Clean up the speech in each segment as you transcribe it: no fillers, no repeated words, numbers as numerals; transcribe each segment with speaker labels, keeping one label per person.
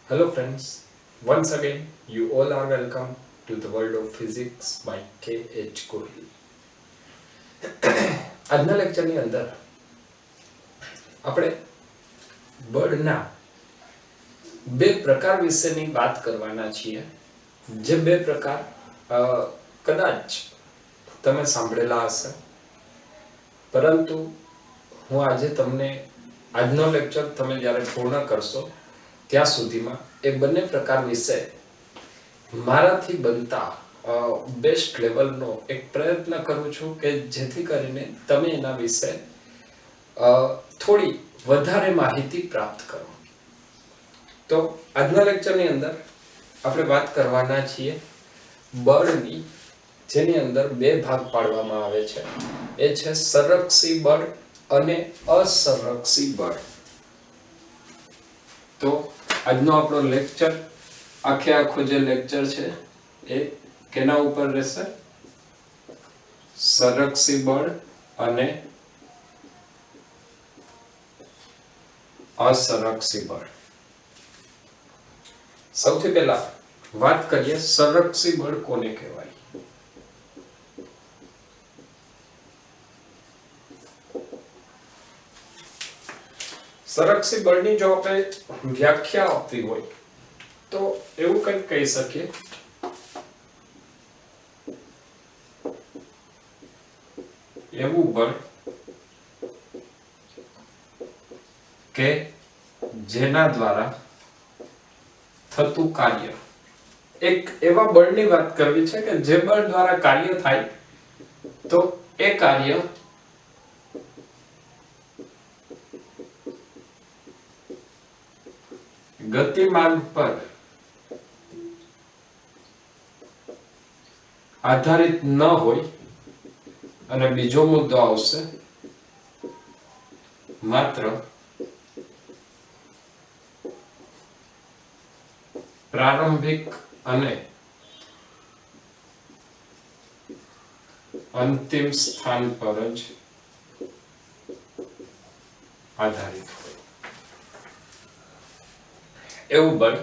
Speaker 1: Hello friends, once again you all are welcome to the world of physics by K.H. Kohli. આજના લેક્ચરની અંદર આપણે બળના બે પ્રકાર વિશેની વાત કરવાના છીએ. જે બે પ્રકાર કદાચ તમે સાંભળેલા હશે, પરંતુ હું આજે તમને આજનો લેક્ચર તમે જ્યારે પૂર્ણ કરશો ત્યાં સુધીમાં એ બંને પ્રકાર વિશે મારાથી બનતા બેસ્ટ લેવલનો એક પ્રયત્ન કરું છું કે જેથી કરીને તમે એના વિશે થોડી વધારે માહિતી પ્રાપ્ત કરો. તો આજના લેક્ચરની અંદર આપણે વાત કરવાના છીએ બળની, જેની અંદર બે ભાગ પાડવામાં આવે છે. એ છે સંરક્ષી બળ અને અસંરક્ષી બળ. તો આજનો આપણો લેક્ચર આખો જે લેક્ચર છે એ કેના ઉપર રહેશે? સંરક્ષી બળ અને અસંરક્ષી બળ. સૌથી પહેલા વાત કરીએ સંરક્ષી બળ કોને કહેવાય. સંરક્ષી બળની જો આપણે વ્યાખ્યા આપવી હોય તો એવું કંઈક કહી શકીએ એવું બળ કે જેના દ્વારા થતું કાર્ય. એક એવા બળની વાત કરવી છે કે જે બળ દ્વારા કાર્ય થાય તો એ કાર્ય ગતિમાર્ગ પર આધારિત ન હોય. અને બીજો મુદ્દો આવશે માત્ર પ્રારંભિક અને અંતિમ સ્થાન પર જ આધારિત હોય એવું બળ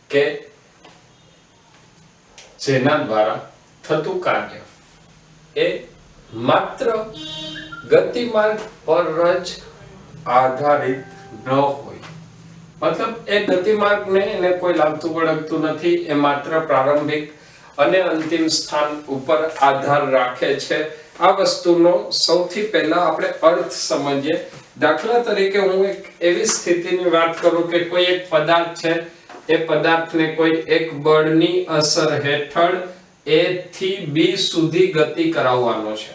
Speaker 1: કે જેના દ્વારા થતું કાર્ય એ માત્ર ગતિમાર્ગ પર જ આધારિત ન હોય. મતલબ એ ગતિમાર્ગને એને કોઈ લાગતું વળગતું નથી. એ માત્ર પ્રારંભિક અને અંતિમ સ્થાન ઉપર આધાર રાખે છે. આ વસ્તુનો સૌથી પહેલા આપણે અર્થ સમજીએ. દાખલા તરીકે હું એક એવી સ્થિતિની વાત કરું કે કોઈ એક પદાર્થ છે, એ પદાર્થને કોઈ એક બળની અસર હેઠળ A થી B સુધી ગતિ કરાવવાનો છે.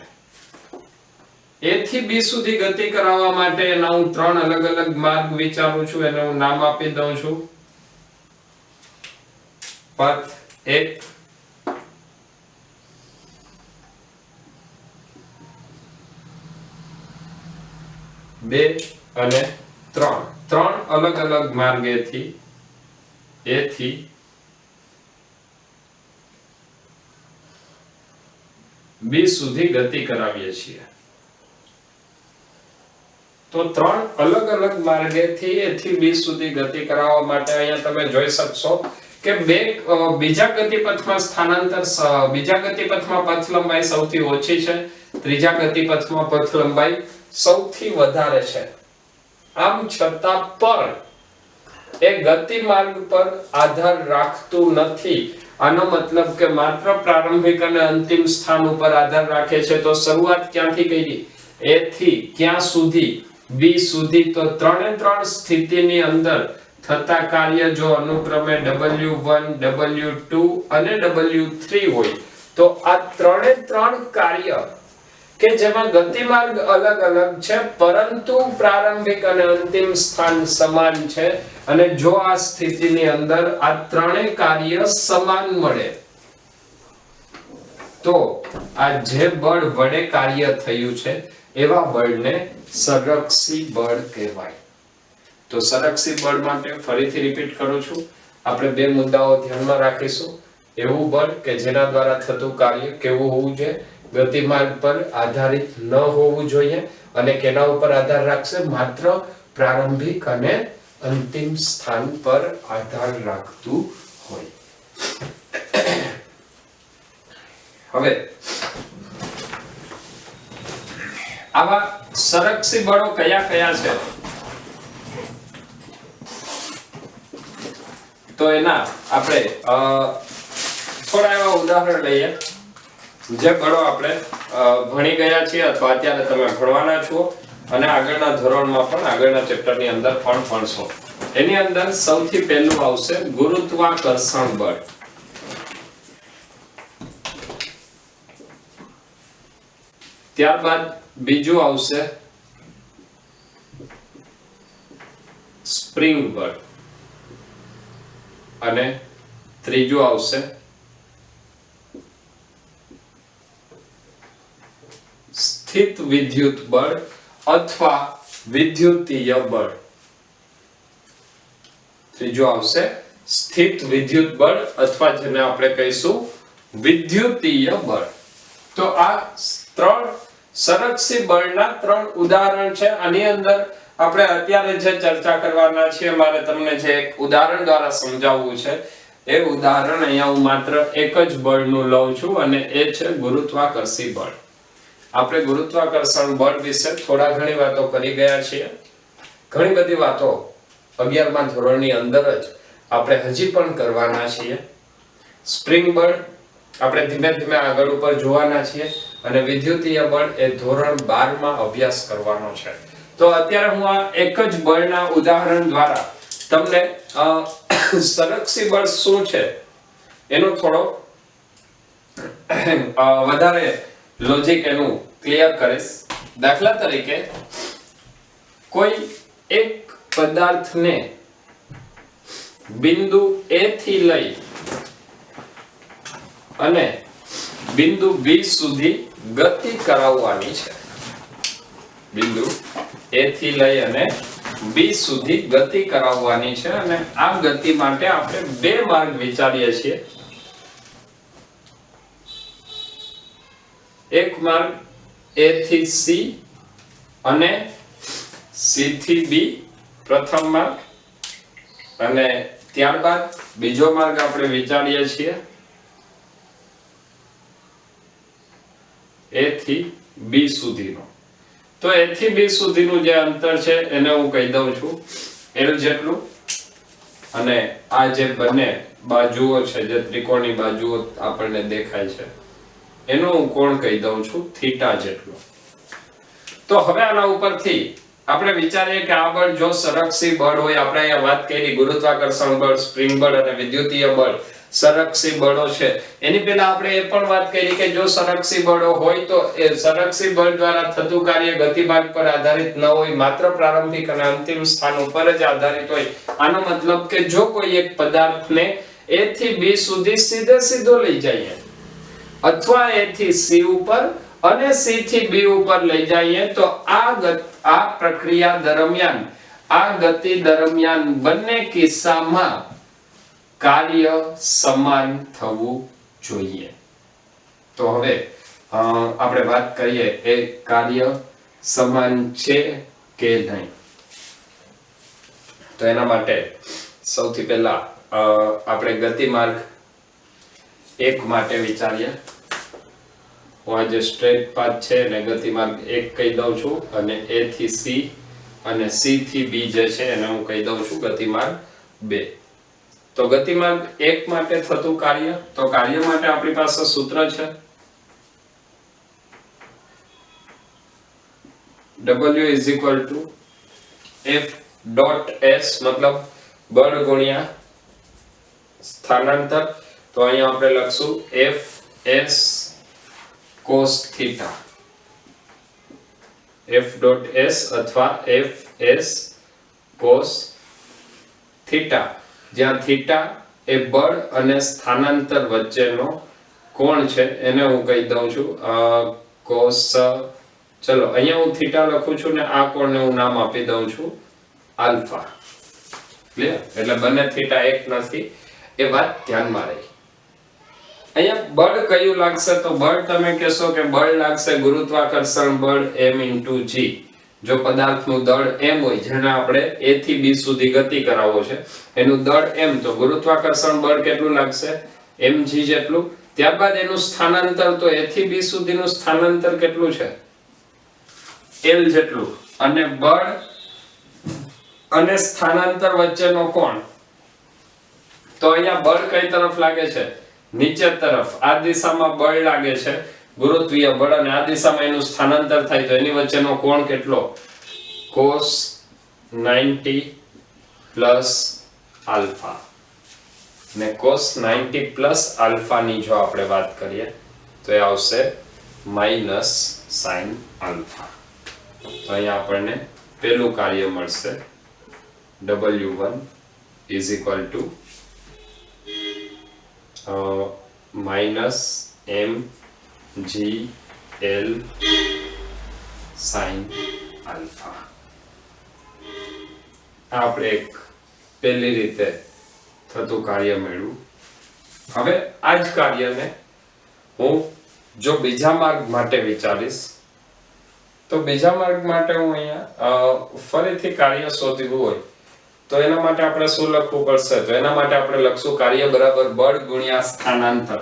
Speaker 1: A થી B સુધી ગતિ કરાવવા માટે એના હું ત્રણ અલગ અલગ માર્ગ વિચારું છું. એને હું નામ આપી દઉં છું. પથ 1, બે અને 3. ત્રણ અલગ અલગ માર્ગેથી A થી B સુધી ગતિ કરાવીએ છીએ. તો ત્રણ અલગ અલગ માર્ગેથી A થી B સુધી ગતિ કરાવવા માટે અહીંયા તમે જોઈ શકશો કે બીજા ગતિપથમાં સ્થાનાંતર, બીજા ગતિપથમાં પથ લંબાઈ સૌથી ઓછી છે, ત્રીજા ગતિપથમાં પથ લંબાઈ સૌથી વધારે છે. આમ છતાં પણ એ ગતિમાર્ગ પર આધાર રાખતું નથી. આનો મતલબ કે માત્ર પ્રારંભિક અને અંતિમ સ્થાન ઉપર આધાર રાખે છે. તો શરૂઆત ક્યાંથી કરી? A થી ક્યાં સુધી? B સુધી. તો ત્રણે ત્રણ સ્થિતિની અંદર થતા કાર્ય જો અનુક્રમે W1, W2 અને W3 હોય તો આ ત્રણે ત્રણ કાર્ય કે જેમાં ગતિમાર્ગ અલગ અલગ છે પરંતુ પ્રારંભિક અને અંતિમ સ્થાન સમાન છે. અને જો આ સ્થિતિની અંદર આ ત્રણેય કાર્ય સમાન મળે તો આ જે બળ વડે કાર્ય થયું છે એવા બળને સંરક્ષી બળ કહેવાય. તો સંરક્ષી બળ માટે ફરીથી રિપીટ કરું છું. આપણે બે મુદ્દાઓ ધ્યાનમાં રાખીશું. એવું બળ કે જેના દ્વારા થતું કાર્ય કેવું હોવું જોઈએ? ગતિમાર્ગ પર આધારિત ન હોવું જોઈએ. અને કેના ઉપર આધાર રાખશે? માત્ર પ્રારંભિક અને અંતિમ સ્થાન પર આધાર રાખતું હોય. હવે આવા સંરક્ષી બળો કયા કયા છે તો એના આપણે થોડા એવા ઉદાહરણ લઈએ જે બળો આપણે ભણી ગયા છીએ અથવા અત્યારે તમે ભણવાના છો અને આગળના ધોરણમાં પણ આગળના ચેપ્ટરની અંદર પણ ભણશો. એની અંદર સૌથી પહેલું આવશે ગુરુત્વાકર્ષણ બળ. ત્યારબાદ બીજું આવશે સ્પ્રિંગ બળ અને ત્રીજું આવશે સ્થિત વિદ્યુત બળ અથવા વિદ્યુતીય બળ. ત્રીજું આવશે સ્થિત વિદ્યુત બળ અથવા જેને આપણે કહીશું વિદ્યુતીય બળ. તો આ ત્રણ સંરક્ષી બળના ત્રણ ઉદાહરણ છે. આની અંદર આપણે અત્યારે જે ચર્ચા કરવાના છીએ મારે તમને જે એક ઉદાહરણ દ્વારા સમજાવવું છે એ ઉદાહરણ અહીંયા હું માત્ર એક જ બળનું લઉં છું અને એ છે ગુરુત્વાકર્ષી બળ. આપણે ગુરુત્વાકર્ષણ બળ વિશે થોડા ઘણી વાતો કરી ગયા છીએ. ઘણી બધી વાતો 11મા ધોરણની અંદર જ આપણે હજી પણ કરવાના છીએ. સ્પ્રિંગ બળ આપણે ધીમે ધીમે આગળ ઉપર જોવાના છીએ અને વિદ્યુતીય બળ એ ધોરણ 12 માં અભ્યાસ કરવાનો છે. તો અત્યારે હું આ એક જ બળના ઉદાહરણ દ્વારા તમને સંરક્ષી બળ શું છે એનો થોડો વધારે લોજિક એનું ક્લિયર કરીશ. દાખલા તરીકે કોઈ એક પદાર્થને બિંદુ A થી લઈ અને બિંદુ B સુધી ગતિ કરાવવાની છે. બિંદુ A થી લઈ અને B સુધી ગતિ કરાવવાની છે અને આ ગતિ માટે આપણે બે માર્ગ વિચારીએ છીએ. એક માર્ગ A થી C અને C થી B પ્રથમ માર્ગ અને ત્યારબાદ બીજો માર્ગ આપણે વિચારીએ છીએ A થી B સુધીનો. તો A થી B સુધીનું જે અંતર છે એને હું કહી દઉં છું L જેટલું અને આ જે બંને બાજુઓ છે જે ત્રિકોણની બાજુઓ આપણને દેખાય છે એનો હું કોણ કહી દઉં છું થીટા જેટલું. તો હવે આના ઉપરથી આપણે વિચારીએ કે આ બળ જો સંરક્ષી બળ હોય, આપણે અહીંયા વાત કરી ગુરુત્વાકર્ષણ બળ, સ્પ્રિંગ બળ અને વિદ્યુતીય બળ સંરક્ષી બળો છે. એની પહેલા આપણે એ પણ વાત કરી કે જો સંરક્ષી બળો હોય તો એ સંરક્ષી બળ દ્વારા થતું કાર્ય ગતિમાર્ગ પર આધારિત ન હોય, માત્ર પ્રારંભિક અને અંતિમ સ્થાન ઉપર જ આધારિત હોય. આનો મતલબ કે જો કોઈ એક પદાર્થને A થી B સુધી સીધો લઈ જઈએ અથવા A થી C ઉપર અને C થી B ઉપર લઈ જઈએ તો આ પ્રક્રિયા દરમિયાન આ ગતિ દરમિયાન બંને કિસ્સામાં કાર્ય સમાન થવું જોઈએ. તો હવે આપણે વાત કરીએ એ કાર્ય સમાન છે કે નહીં. તો એના માટે સૌથી પહેલા આપણે ગતિમાર્ગ 1 માટે વિચારીએ. હું આ જે સ્ટ્રેટ પાથ છે ને ગતિમાર્ગ 1 કહી દઉં છું અને A થી C અને C થી B જે છે એને હું કહી દઉં છું ગતિમાર્ગ 2. તો ગતિમાર્ગ 1 માટે થતું કાર્ય, તો કાર્ય માટે આપણી પાસે સૂત્ર છે W = F.S મતલબ બળ ગુણ્યા સ્થાનાંતર. તો અહીંયા આપણે લખશું F.S cos theta. F.S અથવા F.S cos theta, જ્યાં થીટા એ બળ અને સ્થાનાંતર વચ્ચેનો કોણ છે એને હું કહી દઉં છું cos. ચલો અહીંયા હું થીટા લખું છું ને આ કોણને હું નામ આપી દઉં છું આલ્ફા. ક્લિયર? એટલે બંને થીટા એક નથી એ વાત ધ્યાનમાં રહી. અહીંયા બળ કયું લાગશે તો બળ તમે કહેશો કે બળ લાગશે ગુરુત્વાકર્ષણ બળ m × g. જો પદાર્થનું દળ m હોય, જેને આપણે a થી b સુધી ગતિ કરાવવો છે, એનું દળ m, તો ગુરુત્વાકર્ષણ બળ કેટલું લાગશે? mg જેટલું. ત્યારબાદ એનું સ્થાનાંતર, તો a થી b સુધીનું સ્થાનાંતર કેટલું છે? l જેટલું. અને બળ અને સ્થાનાંતર વચ્ચેનો કોણ, તો અહીંયા બળ કઈ તરફ લાગે છે? નીચે તરફ. આ દિશામાં બળ લાગે છે, ગુરુત્વીય બળ, અને આ દિશામાં એનું સ્થાનાંતર થાય, તો એની વચ્ચેનો કોણ કેટલો? cos 90 plus alpha. ને cos 90 પ્લસ આલ્ફા ની જો આપણે વાત કરીએ તો એ આવશે માઈનસ sin આલ્ફા. તો અહીંયા આપણને પેલું કાર્ય મળશે, W1 is equal to minus mgl sin alpha. આપણે એક પહેલી રીતે થતું કાર્ય મેળવ્યું. હવે આ જ કાર્યને હું જો બીજા માર્ગ માટે વિચારીશ, તો બીજા માર્ગ માટે હું અહીંયા ફરીથી કાર્ય શોધવું હોય તો એના માટે આપણે શું લખવું પડશે? તો એના માટે આપણે લખશું કાર્ય બરાબર બળ ગુણ્યા સ્થાનાંતર.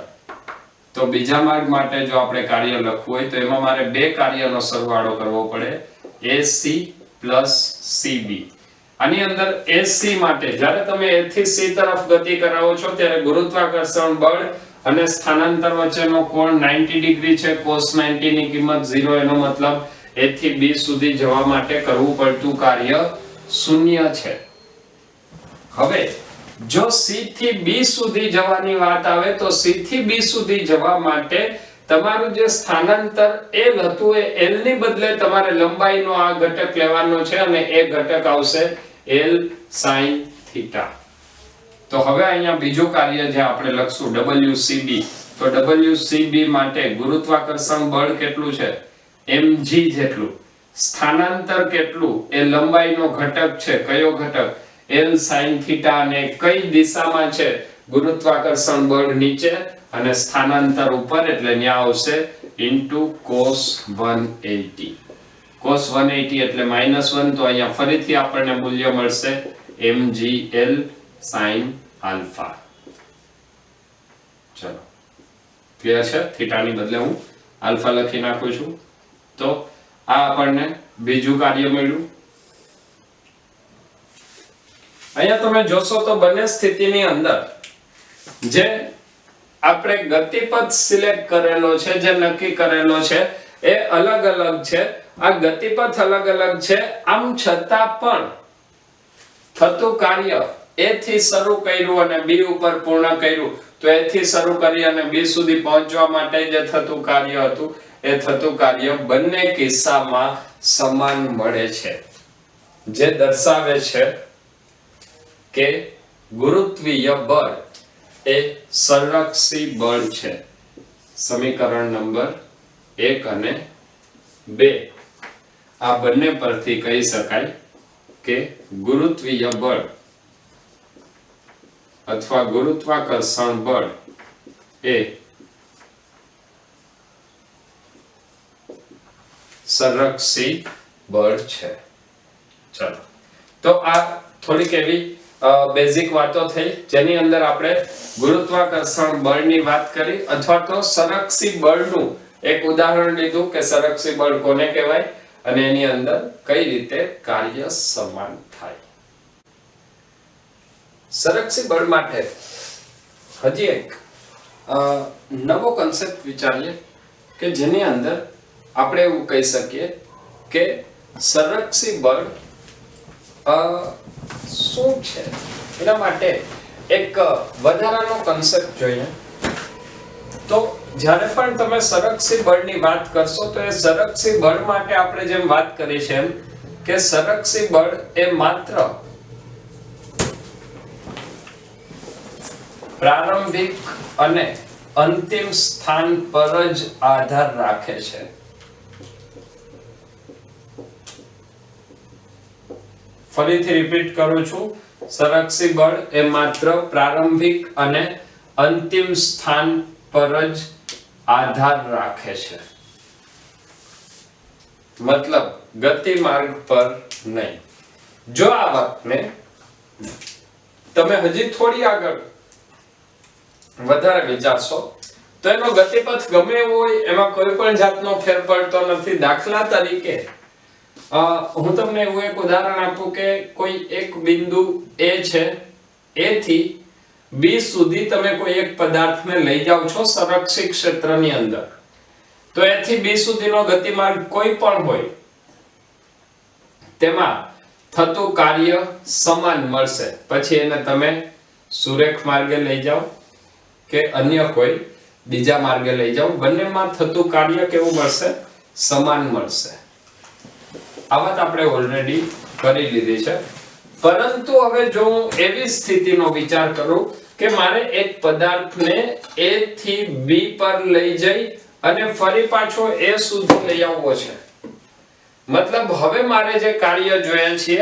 Speaker 1: તો બીજા માર્ગ માટે જો આપણે કાર્ય લખવું હોય તો એમાં મારે બે કાર્યનો સરવાળો કરવો પડે, AC પ્લસ CB. આની અંદર AC માટે જ્યારે તમે A થી C તરફ ગતિ કરાવો છો ત્યારે ગુરુત્વાકર્ષણ બળ અને સ્થાનાંતર વચ્ચેનો કોણ 90 ડિગ્રી છે. cos 90 ની કિંમત 0, એનો મતલબ A થી B સુધી જવા માટે કરવું પડતું કાર્ય 0 છે. હવે જો C થી B સુધી જવાની વાત આવે તો C થી B સુધી જવા માટે તમારું જે સ્થાનાંતર L હતું એ L ની બદલે તમારે લંબાઈનો આ ઘટક લેવાનો છે અને એ ઘટક આવશે L sin theta. તો હવે અહીંયા બીજું કાર્ય જે આપણે લખશું WCB. તો WCB માટે ગુરુત્વાકર્ષણ બળ કેટલું છે? mg જેટલું. સ્થાનાંતર કેટલું? એ લંબાઈનો ઘટક છે. કયો ઘટક? L sin theta. અને કઈ દિશામાં છે? ગુરુત્વાકર્ષણ બળ નીચે અને સ્થાનાંતર ઉપર, એટલે ત્યાં આવશે into cos 180. cos 180 એટલે -1. તો અહીંયા ફરીથી આપણને મૂલ્ય મળશે mgl sin alpha. ચલો ક્લિયર છે? થીટા ની બદલે હું આલ્ફા લખી નાખું છું. તો આ આપણને બીજું કાર્ય મળ્યું. અહીંયા તમે જોશો તો બંને સ્થિતિની અંદર જે આપણે ગતિપથ સિલેક્ટ કરેલો છે, જે નક્કી કરેલો છે, એ અલગ અલગ છે. આ ગતિપથ અલગ અલગ છે, આમ છતાં પણ થતું કાર્ય A થી શરૂ કર્યું અને B ઉપર પૂર્ણ કર્યું, તો A થી શરૂ કરી અને B સુધી પહોંચવા માટે જે થતું કાર્ય હતું એ થતું કાર્ય બંને કિસ્સામાં સમાન મળે છે, જે દર્શાવે છે કે ગુરુત્વીય બળ એ સંરક્ષી બળ છે. સમીકરણ નંબર 1 અને 2 આ બંને પરથી કહી શકાય કે ગુરુત્વીય બળ અથવા ગુરુત્વાકર્ષણ બળ એ સંરક્ષી બળ છે. ચલો તો આ થોડીક એવી બેઝિક વાતો થઈ જેની અંદર આપણે ગુરુત્વાકર્ષણ બળની વાત કરી અથવા તો સંરક્ષી બળનું એક ઉદાહરણ લીધું કે સંરક્ષી બળ કોને કહેવાય અને એની અંદર કઈ રીતે કાર્ય સમાન થાય. સંરક્ષી બળ માટે હજી એક નવો કન્સેપ્ટ વિચારીએ કે જેની અંદર આપણે એવું કહી શકીએ કે સંરક્ષી બળ શું છે. એના માટે એક વધારાનો કન્સેપ્ટ જોઈએ. તો જ્યારે પણ તમે સંરક્ષી બળની વાત કરશો તો એ સંરક્ષી બળ માટે આપણે જેમ વાત કરી છે એમ કે સંરક્ષી બળ એ માત્ર પ્રારંભિક અને અંતિમ સ્થાન પર જ આધાર રાખે છે. ફરીથી રિપીટ કરું છું, સંરક્ષી બળ એ માત્ર પ્રારંભિક અને અંતિમ સ્થાન પર જ આધાર રાખે છે. મતલબ ગતિમાર્ગ પર નહીં. જો આ વાતને તમે હજી થોડી આગળ વધારે વિચારશો તો એનો ગતિપથ ગમે એવો હોય એમાં કોઈ પણ જાતનો ફેર પડતો નથી. દાખલા તરીકે હું તમને એવું એક ઉદાહરણ આપું કે કોઈ એક બિંદુ A છે, A થી B સુધી તમે કોઈ એક પદાર્થને લઈ જાઓ છો સંરક્ષિત ક્ષેત્રની અંદર, તો A થી B સુધીનો ગતિમાર્ગ કોઈ પણ હોય તેમાં થતું કાર્ય સમાન મળશે. પછી એને તમે સુરેખ માર્ગે લઈ જાઓ કે અન્ય કોઈ બીજા માર્ગે લઈ જાઓ, બંનેમાં થતું કાર્ય કેવું મળશે? સમાન મળશે. આ વાત આપણે ઓલરેડી કરી લીધી છે. પરંતુ હવે જો હું એવી સ્થિતિનો વિચાર કરું કે મારે એક પદાર્થને A થી B પર લઈ જઈ અને ફરી પાછો A સુધી લઈ આવવો છે, મતલબ હવે મારે જે કાર્ય જોઈએ છે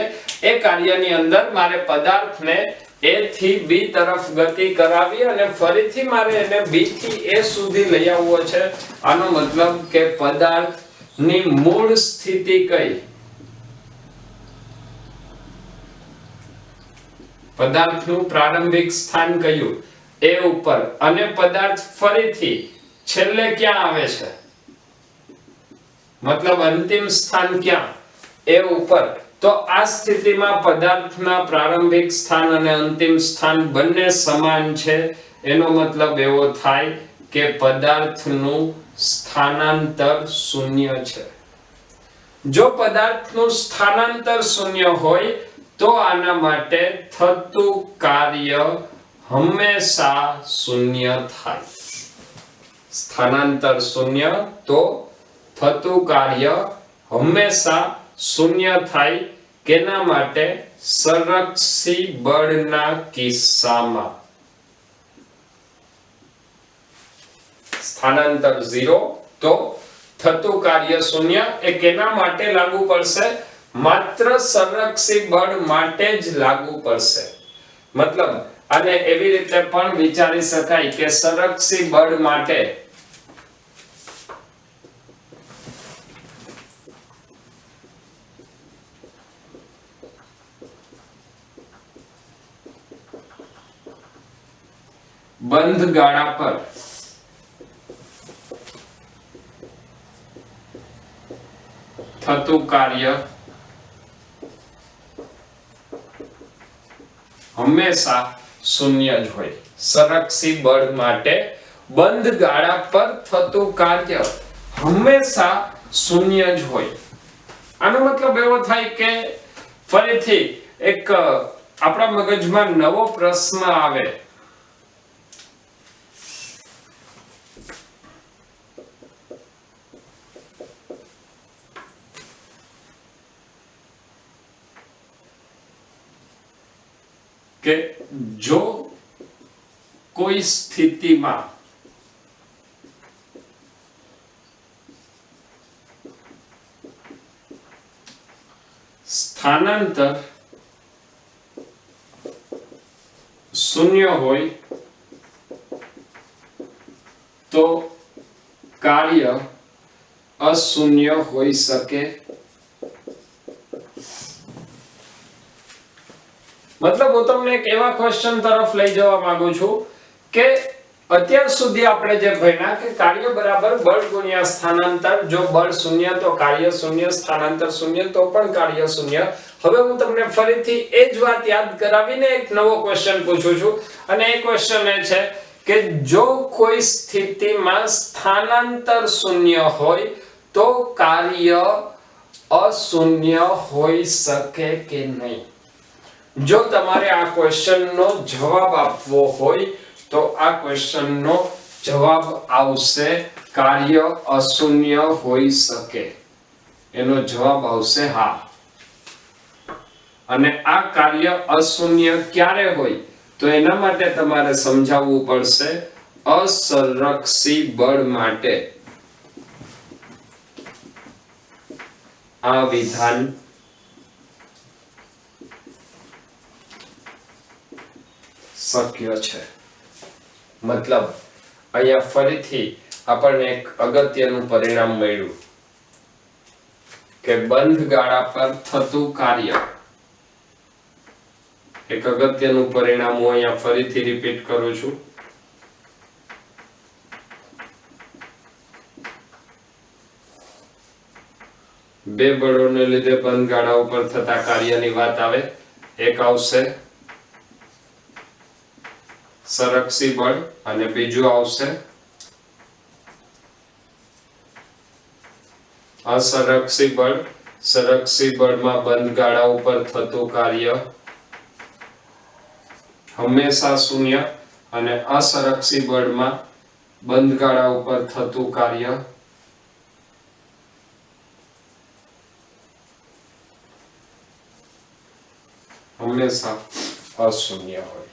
Speaker 1: એ કાર્યની અંદર મારે પદાર્થને A થી B તરફ ગતિ કરાવી અને ફરીથી મારે એને B થી A સુધી લઈ આવવો છે. આનો મતલબ કે પદાર્થની મૂળ સ્થિતિ કઈ? પદાર્થનું પ્રારંભિક સ્થાન કયું? A ઉપર. અને પદાર્થ ફરીથી છેલ્લે ક્યાં આવે છે? મતલબ અંતિમ સ્થાન ક્યાં? A ઉપર. તો આ સ્થિતિમાં પદાર્થના પ્રારંભિક સ્થાન અને અંતિમ સ્થાન બંને સમાન છે. એનો મતલબ એવો થાય કે પદાર્થનું સ્થાનાંતર શૂન્ય છે. જો પદાર્થનું સ્થાનાંતર શૂન્ય હોય તો આના માટે થતું કાર્ય હંમેશા શૂન્ય થાય. સ્થાનાંતર શૂન્ય તો થતું કાર્ય હંમેશા શૂન્ય થાય. કેના માટે? સંરક્ષી બળના કિસ્સામાં. સ્થાનાંતર 0 તો થતું કાર્ય શૂન્ય. એ કેના માટે લાગુ પડશે? માત્ર સંરક્ષી બળ માટે જ લાગુ પડશે. મતલબ આને એવી રીતે પણ વિચારી શકાય કે સંરક્ષી બળ માટે બંધ ગાળા પર થતું કાર્ય હંમેશા શૂન્ય જ હોય. સંરક્ષી બળ માટે બંધ ગાળા પર થતું કાર્ય હંમેશા શૂન્ય જ હોય. આનો મતલબ એવો થાય કે ફરીથી એક આપણા મગજમાં નવો પ્રશ્ન આવે કે જો કોઈ સ્થિતિમાં સ્થાનાંતર શૂન્ય હોય તો કાર્ય અશૂન્ય હોઈ શકે. મતલબ હું તમને એક એવા ક્વેશ્ચન તરફ લઈ જવા માંગુ છું કે અત્યાર સુધી આપણે જે ભણ્યા કે કાર્ય બરાબર બળ ગુણ્યા સ્થાનાંતર. જો બળ શૂન્ય તો કાર્ય શૂન્ય, સ્થાનાંતર શૂન્ય તો પણ કાર્ય શૂન્ય. હવે હું તમને ફરીથી એ જ વાત યાદ કરાવીને એક નવો ક્વેશ્ચન પૂછું છું અને એ ક્વેશ્ચન એ છે કે જો કોઈ સ્થિતિમાં સ્થાનાંતર શૂન્ય હોય તો કાર્ય અશૂન્ય હોઈ શકે કે નહીં? જો તમારે આ ક્વેશ્ચનનો જવાબ આપવો હોય તો આ ક્વેશ્ચનનો જવાબ આવશે કાર્ય અશૂન્ય હોઈ શકે. એનો જવાબ આવશે હા. અને આ કાર્ય અશૂન્ય ક્યારે હોય? તો એના માટે તમારે સમજાવવું પડશે અસંરક્ષી બળ માટે આ વિધાન શક્ય છે. મતલબ અહીંયા ફરીથી આપણને એક અગત્યનું પરિણામ મળ્યું કે બંધ ગાળા પર થતું કાર્ય. એક અગત્યનું પરિણામ હું અહીંયા ફરીથી રિપીટ કરું છું. બે બળોને લીધે બંધ ગાળા ઉપર થતા કાર્યની વાત આવે. એક આવશે સંરક્ષી બળ અને બીજું આવશે અસંરક્ષી બળ. સંરક્ષી બળમાં બંધ ગાળા ઉપર થતું કાર્ય હંમેશા શૂન્ય અને અસંરક્ષી બળમાં બંધ ગાળા ઉપર થતું કાર્ય હંમેશા અશૂન્ય હોય.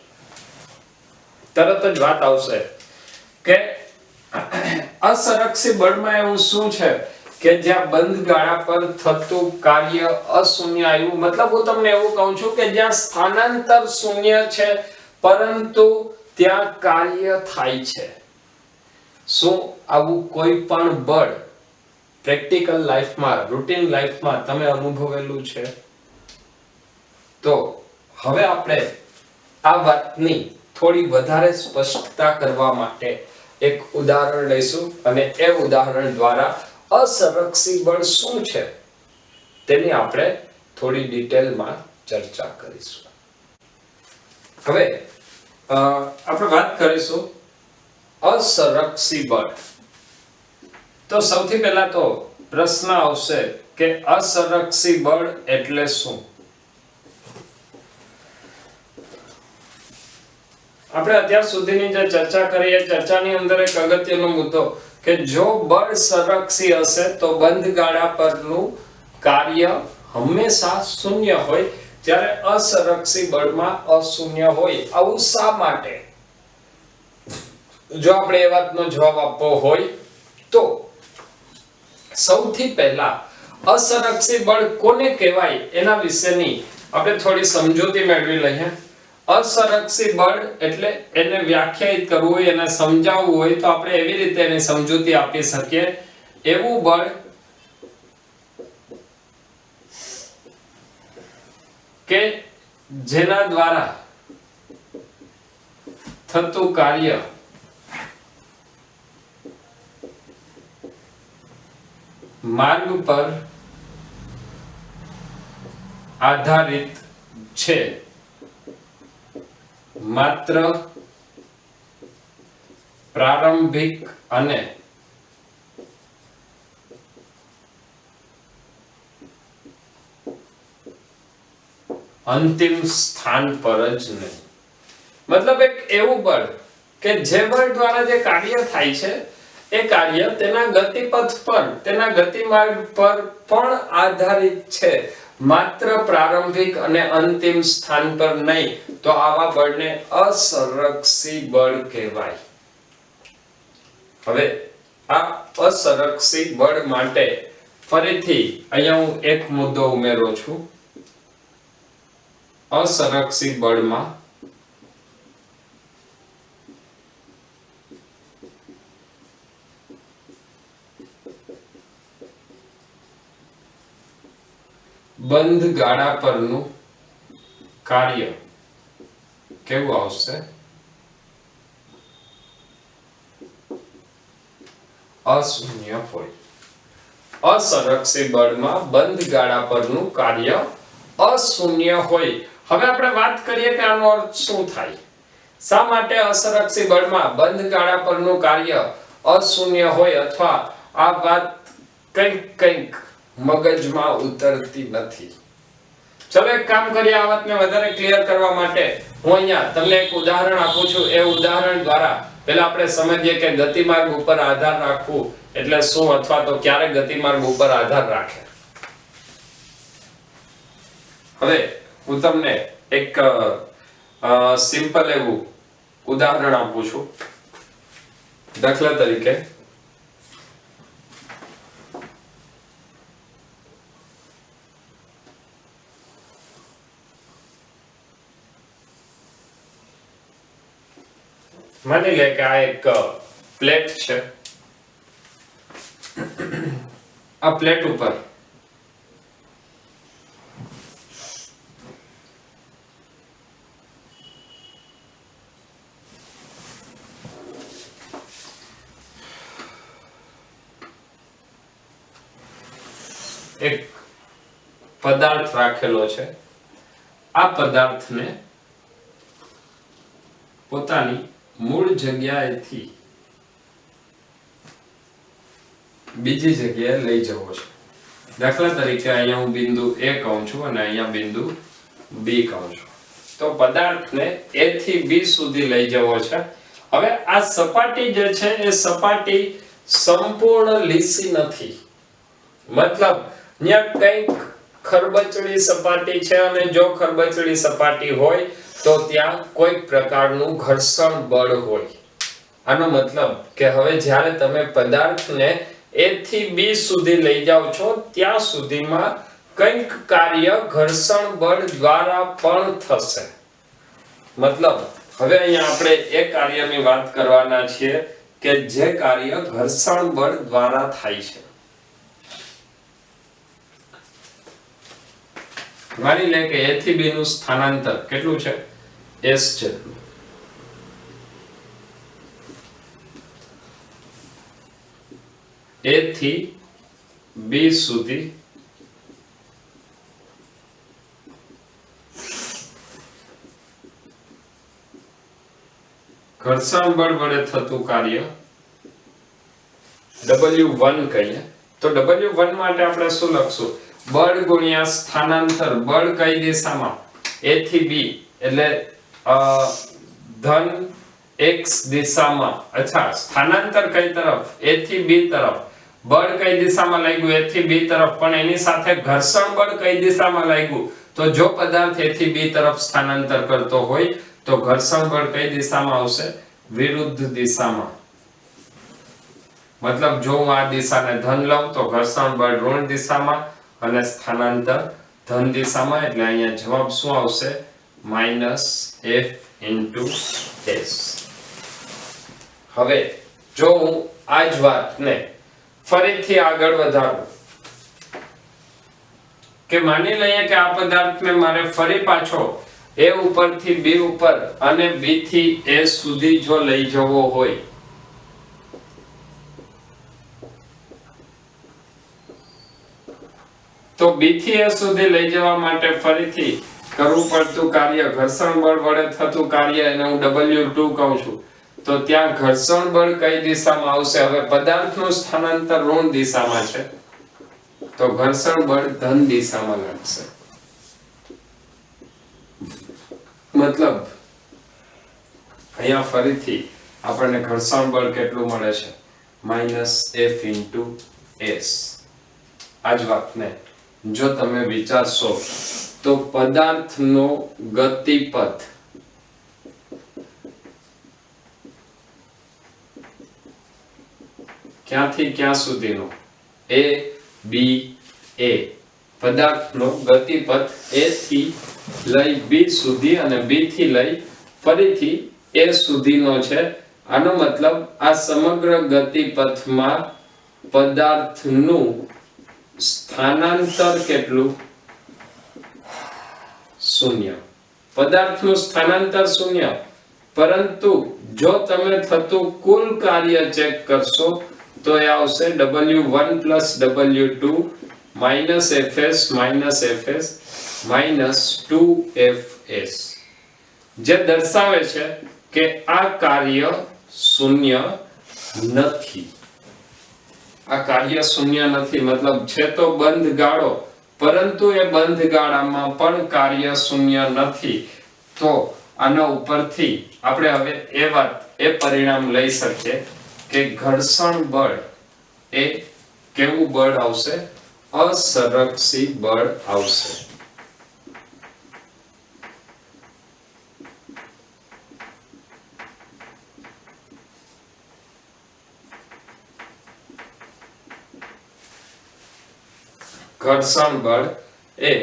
Speaker 1: તરત જ વાત આવશે કે અસંરક્ષી બળમાં એવું શું છે કે જ્યાં બંધ ગાળા પર થતું કાર્ય અશૂન્ય આવ્યું. મતલબ હું તમને એવું કહું છું કે જ્યાં સ્થાનાંતર શૂન્ય છે પરંતુ ત્યાં કાર્ય થાય છે. શું આવું કોઈ પણ બળ પ્રેક્ટિકલ લાઈફમાં, રૂટીન લાઈફમાં તમે અનુભવેલું છે? તો હવે આપણે આ વાતની થોડી વધારે સ્પષ્ટતા કરવા માટે એક ઉદાહરણ લઈશું અને એ ઉદાહરણ દ્વારા અસંરક્ષી બળ શું છે તેની આપણે થોડી ડિટેલમાં ચર્ચા કરીશું. હવે આપણે વાત કરીશું અસંરક્ષી બળ. તો સૌથી પહેલા તો પ્રશ્ન આવશે કે અસંરક્ષી બળ એટલે શું? આપણે અત્યાર સુધીની જે ચર્ચા કરી એ ચર્ચાની અંદર એક અગત્યનો મુદ્દો કે જો બળ સંરક્ષી હશે તો બંધ ગાળા પરનું કાર્ય હંમેશા શૂન્ય હોય, જ્યારે અસંરક્ષી બળમાં અશૂન્ય હોય. આવું શા માટે? જો આપણે એ વાતનો જવાબ આપવો હોય તો સૌથી પહેલા અસંરક્ષી બળ કોને કહેવાય એના વિશેની આપણે થોડી સમજૂતી મેળવી લઈએ. અસંરક્ષી બળ એટલે એને વ્યાખ્યાયિત કરવું હોય, એને સમજાવવું હોય તો આપણે એવી રીતે એની સમજૂતી આપી શકીએ. એવું બળ કે જેના દ્વારા થતું કાર્ય માર્ગ પર આધારિત છે, માત્ર પ્રારંભિક અને અંતિમ સ્થાન પર જ નહીં. મતલબ એક એવું બળ કે જે બળ દ્વારા જે કાર્ય થાય છે એ કાર્ય તેના ગતિપથ પર, તેના ગતિમાર્ગ પર પણ આધારિત છે, માત્ર પ્રારંભિક અને અંતિમ સ્થાન પર નહીં. તો આવા બળને અસંરક્ષી બળ કહેવાય. હવે આ અસંરક્ષી બળ માટે ફરીથી અહીંયા હું એક મુદ્દો ઉમેરું છું. અસંરક્ષી બળમાં બંધ ગાળા પરનું કાર્ય કેવું આવશે? અશૂન્ય હોય. અસંરક્ષી બળમાં બંધ ગાળા પરનું કાર્ય અશૂન્ય હોય. હવે આપણે વાત કરીએ કે આનો અર્થ શું થાય. શા માટે અસંરક્ષી બળમાં બંધ ગાળા પરનું કાર્ય અશૂન્ય હોય અથવા આ વાત કંઈક મગજમાં ઉતરતી નથી. ચલો એક કામ કરીએ, આ વાતને વધારે ક્લિયર કરવા માટે હું અહીંયા તમને એક ઉદાહરણ આપું છું. એ ઉદાહરણ દ્વારા પહેલા આપણે સમજીએ કે ગતિમાર્ગ ઉપર આધાર રાખવું એટલે શું, અથવા તો ક્યારે ગતિમાર્ગ ઉપર આધાર રાખે. હવે હું તમને એક સિમ્પલ એવું ઉદાહરણ આપું છું. દાખલા તરીકે માની લે કે આ એક પ્લેટ છે. આ પ્લેટ ઉપર એક પદાર્થ રાખેલો છે, આ પદાર્થને પોતાની મૂળ જગ્યાએથી બીજી જગ્યાએ લઈ જવો છે. દાખલા તરીકે અહીંયા હું બિંદુ A કહું છું અને અહીંયા બિંદુ B કહું છું. તો પદાર્થને A થી B સુધી લઈ જવો છે. હવે આ સપાટી જે છે એ સપાટી સંપૂર્ણ લીસી નથી, મતલબ ત્યાં કંઈક ખરબચડી સપાટી છે અને જો ખરબચડી સપાટી હોય તો ત્યાં કોઈ પ્રકારનું ઘર્ષણ બળ હોય. આનો મતલબ કે હવે જ્યારે તમે પદાર્થને A થી B સુધી લઈ જાઓ છો ત્યાં સુધીમાં કંઈક કાર્ય ઘર્ષણ બળ દ્વારા પણ થશે. મતલબ હવે અહીંયા આપણે એ કાર્યની વાત કરવાના છીએ કે જે કાર્ય ઘર્ષણ બળ દ્વારા થાય છે. માની લે કે A થી B નું સ્થાનાંતર કેટલું છે? S જેટલું. A થી B સુધી ઘર્ષણ બળ વડે થતું કાર્ય W1 કહીએ તો W1 માટે આપણે શું લખશું? બળ ગુણ્યા સ્થાનાંતર. બળ કઈ દિશામાં? A થી B એટલે ધન x દિશામાં. અચ્છા, સ્થાનાંતર કઈ તરફ? A થી B તરફ. બળ કઈ દિશામાં લાગ્યું? A થી B તરફ. પણ એની સાથે ઘર્ષણ બળ કઈ દિશામાં લાગ્યું? તો જો પદાર્થ A થી B તરફ સ્થાનાંતર કરતો હોય તો ઘર્ષણ બળ કઈ દિશામાં આવશે? વિરુદ્ધ દિશામાં. મતલબ જો હું આ દિશાને ધન લઉં તો ઘર્ષણ બળ ઋણ દિશામાં અને સ્થાનાંતર ધન દિશામાં. એટલે અહીંયા જવાબ શું આવશે? -F × S. હવે જો હું આ જ વાતને ફરીથી આગળ વધારું કે માની લઈએ કે આ પદાર્થને મારે ફરી પાછો A ઉપરથી B ઉપર અને B થી A સુધી જો લઈ જવો હોય તો B થી A સુધી લઈ જવા માટે ફરીથી કરવું પડતું કાર્ય ઘર્ષણ બળ વડે થતું કાર્ય એને હું W2 કહું છું. તો ત્યાં ઘર્ષણ બળ કઈ દિશામાં આવશે? હવે પદાર્થનું સ્થાનાંતર ઋણ દિશામાં છે તો ઘર્ષણ બળ ધન દિશામાં લાગશે. મતલબ અહીંયા ફરીથી આપણને ઘર્ષણ બળ કેટલું મળે છે? -F × S. આ જ વાતને જો તમે વિચારશો તો પદાર્થનો ગતિપથ ક્યાંથી ક્યાં સુધીનો? A B A. પદાર્થનો ગતિપથ A થી લઈ B સુધી અને B થી લઈ ફરીથી A સુધીનો છે. આનો મતલબ આ સમગ્ર ગતિપથમાં પદાર્થનું સ્થાનાંતર કેટલું? 0. પદાર્થનું સ્થાનાંતર 0. પરંતુ જો તમે થતું કુલ કાર્ય ચેક કરશો તો એ આવશે W1 + W2 -Fs -Fs -2Fs, જે દર્શાવે છે કે આ કાર્ય 0 નથી. આ કાર્ય 0 નથી મતલબ છે તો બંધ ગાળો, પરંતુ એ બંધ ગાળામાં પણ કાર્ય 0 નથી. તો આના ઉપરથી આપણે હવે એ પરિણામ લઈ શકીએ કે ઘર્ષણ બળ એ કેવું બળ આવશે? અસંરક્ષી બળ આવશે. ઘર્ષણ બળ એ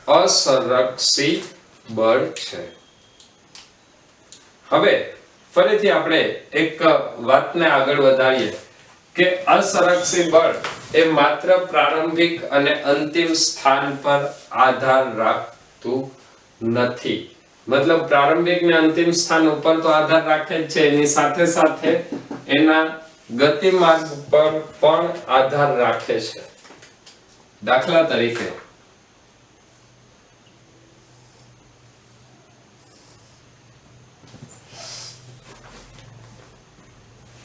Speaker 1: અસંરક્ષી બળ છે. હવે ફરીથી આપણે એક વાતને આગળ વધારીએ કે અસંરક્ષી બળ એ માત્ર પ્રારંભિક અને અંતિમ સ્થાન પર આધાર રાખતું નથી. મતલબ પ્રારંભિક ને અંતિમ સ્થાન ઉપર તો આધાર રાખે જ છે, એની સાથે સાથે એના ગતિમાર્ગ પર પણ આધાર રાખે છે. દાખલા તરીકે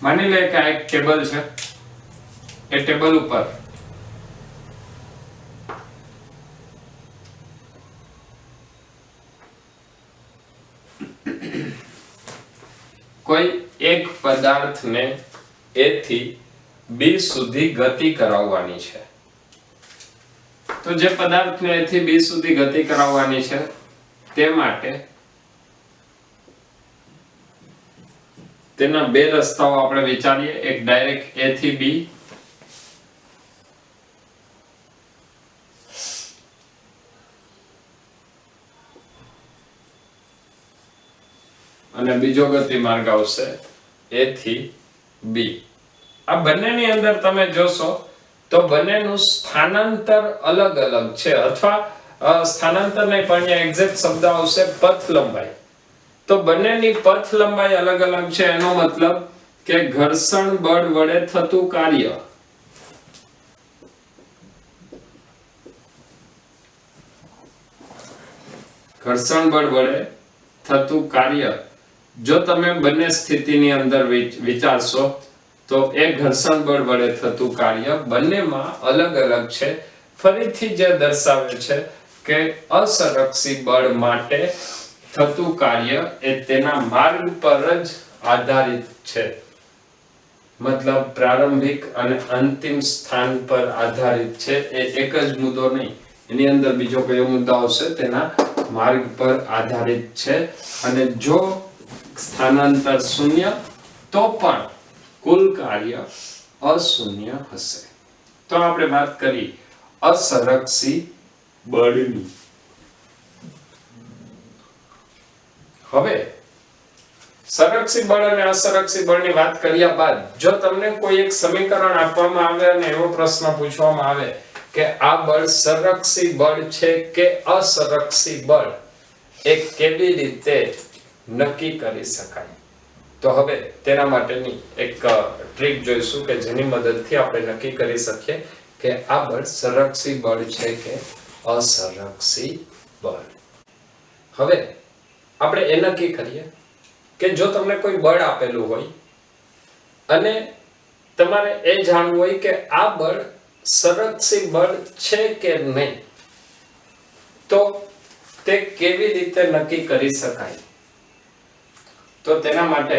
Speaker 1: માની લે કે આ એક ટેબલ છે, એ ટેબલ ઉપર કોઈ એક પદાર્થને A થી B સુધી ગતિ કરાવવાની છે. તો જે પદાર્થને A થી B સુધી ગતિ કરાવવાની છે તે માટે તેના બે રસ્તાઓ આપણે વિચારીએ. એક ડાયરેક્ટ A થી B અને બીજો ગતિ માર્ગ આવશે A થી B. આ બંનેની અંદર તમે જોશો તો બંનેનું સ્થાનાંતર અલગ અલગ છે, અથવા સ્થાનાંતર નહીં પણ એક્ઝેક્ટ શબ્દ આવશે પથ લંબાઈ. તો બંનેની પથ લંબાઈ અલગ અલગ છે, એનો મતલબ કે ઘર્ષણ બળ વડે થતું કાર્ય જો તમે બંને સ્થિતિની અંદર વિચારશો તો એક ઘર્ષણ બળ વડે થતું કાર્ય બંનેમાં અલગ અલગ છે. ફરીથી જે દર્શાવે છે કે અસરક્ષી બળ માટે થતું કાર્ય એ તેના માર્ગ પર જ આધારિત છે, મતલબ પ્રારંભિક અને અંતિમ સ્થાન પર આધારિત છે. એ એક જ મુદ્દો નહીં, એની અંદર બીજો કયો મુદ્દો આવશે, તેના માર્ગ પર આધારિત છે. અને જો સ્થાનાંતર શૂન્ય તો પણ કુલ કાર્ય અશૂન્ય હશે. તો આપણે વાત કરી અસરક્ષી બળની. હવે સંરક્ષી બળ અને અસરક્ષી બળની વાત કર્યા બાદ જો તમને કોઈ એક સમીકરણ આપવામાં આવે અને એવો પ્રશ્ન પૂછવામાં આવે કે આ બળ સંરક્ષી બળ છે કે અસરક્ષી બળ, એ કેવી રીતે નક્કી કરી શકાય? તો હવે તેના માટેની એક ટ્રીક જોઈશું કે જેની મદદથી આપણે નક્કી કરી શકીએ કે આ બળ સંરક્ષી બળ છે કે અસરક્ષી બળ. હવે આપણે એ નક્કી કરીએ કે જો તમને કોઈ બળ આપેલું હોય અને તમારે એ જાણવું હોય કે આ બળ સંરક્ષી બળ છે કે નહીં, તો તે કેવી રીતે નક્કી કરી શકાય? તો તેના માટે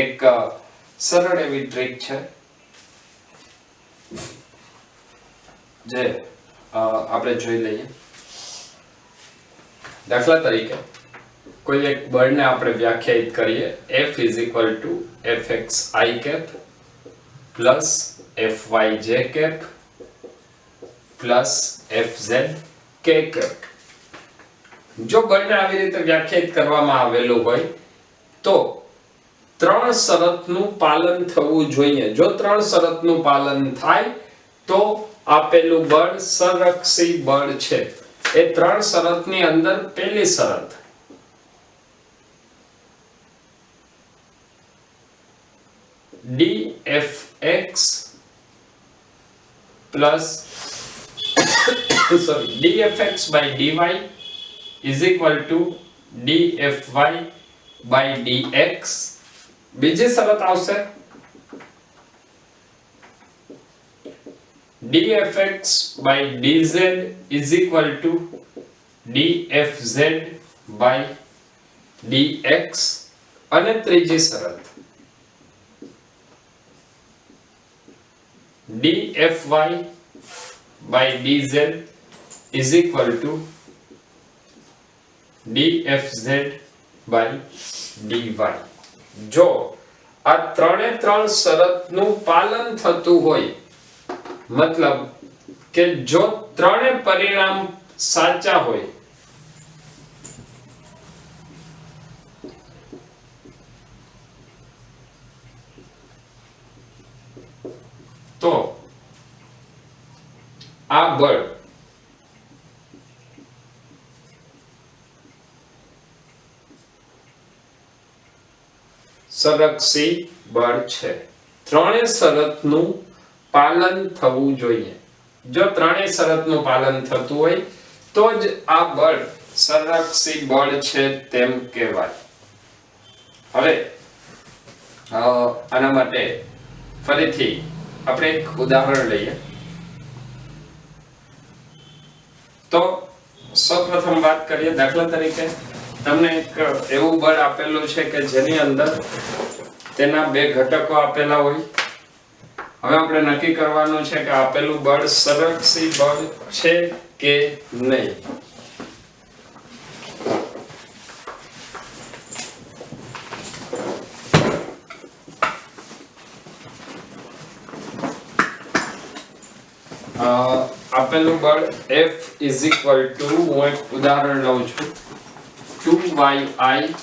Speaker 1: એક સરળ એવી ટ્રીક છે જે આપણે જોઈ લઈએ. દાખલા તરીકે કોઈ એક બળને આપણે વ્યાખ્યાયિત કરીએ F = Fxi plus Fyj plus Fzk. જો બળને આવી રીતે વ્યાખ્યાયિત કરવામાં આવેલું હોય તો ત્રણ શરતનું પાલન થવું જોઈએ. જો ત્રણ શરતનું પાલન થાય તો આપેલું બળ સંરક્ષી બળ છે. એ ત્રણ શરતની અંદર પહેલી શરત dFx plus by dy is equal to dFy by dx. બીજી શરત આવશે dFx by dz is equal to dFz by dx. અને ત્રીજી શરત dFy by dz is equal to dFz by dy. જો આ ત્રણે ત્રણ શરતનું પાલન થતું હોય, મતલબ કે જો ત્રણે પરિણામ સાચા હોય તો આ બળ સંરક્ષી બળ છે. ત્રણે શરતનું પાલન થવું જોઈએ. જો ત્રણેય શરતનું પાલન થતું હોય તો જ આ બળ સંરક્ષી બળ છે તેમ કહેવાય. હવે આના માટે ફરીથી આપણે એક ઉદાહરણ લઈએ. તો સૌપ્રથમ વાત કરીએ, દાખલા તરીકે તમને એક એવું બળ આપેલું છે કે જેની અંદર તેના બે ઘટકો આપેલા હોય. હવે આપણે નક્કી કરવાનું છે કે આપેલું બળ સંરક્ષી બળ છે કે નહીં. આપેલું બળ F હું એક ઉદાહરણ લઉં છું, 2yi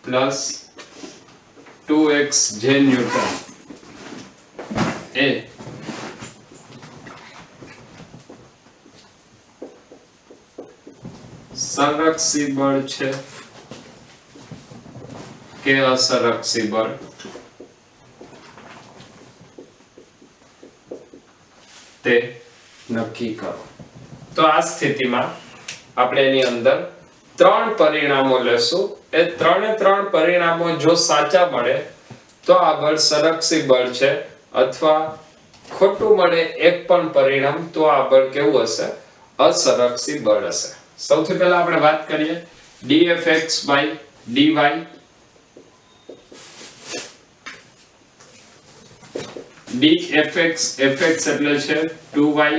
Speaker 1: plus 2xj ન્યૂટન એ સંરક્ષી બળ છે કે અસંરક્ષી બળ. તે નક્કી કરો. તો આ સ્થિતિમાં આપણે એની અંદર ત્રણ પરિણામો લેશું. એ ત્રણે ત્રણ પરિણામો જો સાચા મળે તો આ બળ સંરક્ષી બળ છે, અથવા ખોટું મળે એક પણ પરિણામ તો આ બળ કેવું હશે? અસંરક્ષી બળ હશે. સૌથી પહેલા આપણે વાત કરીએ dfx/dy. dfx fx એટલે છે 2y,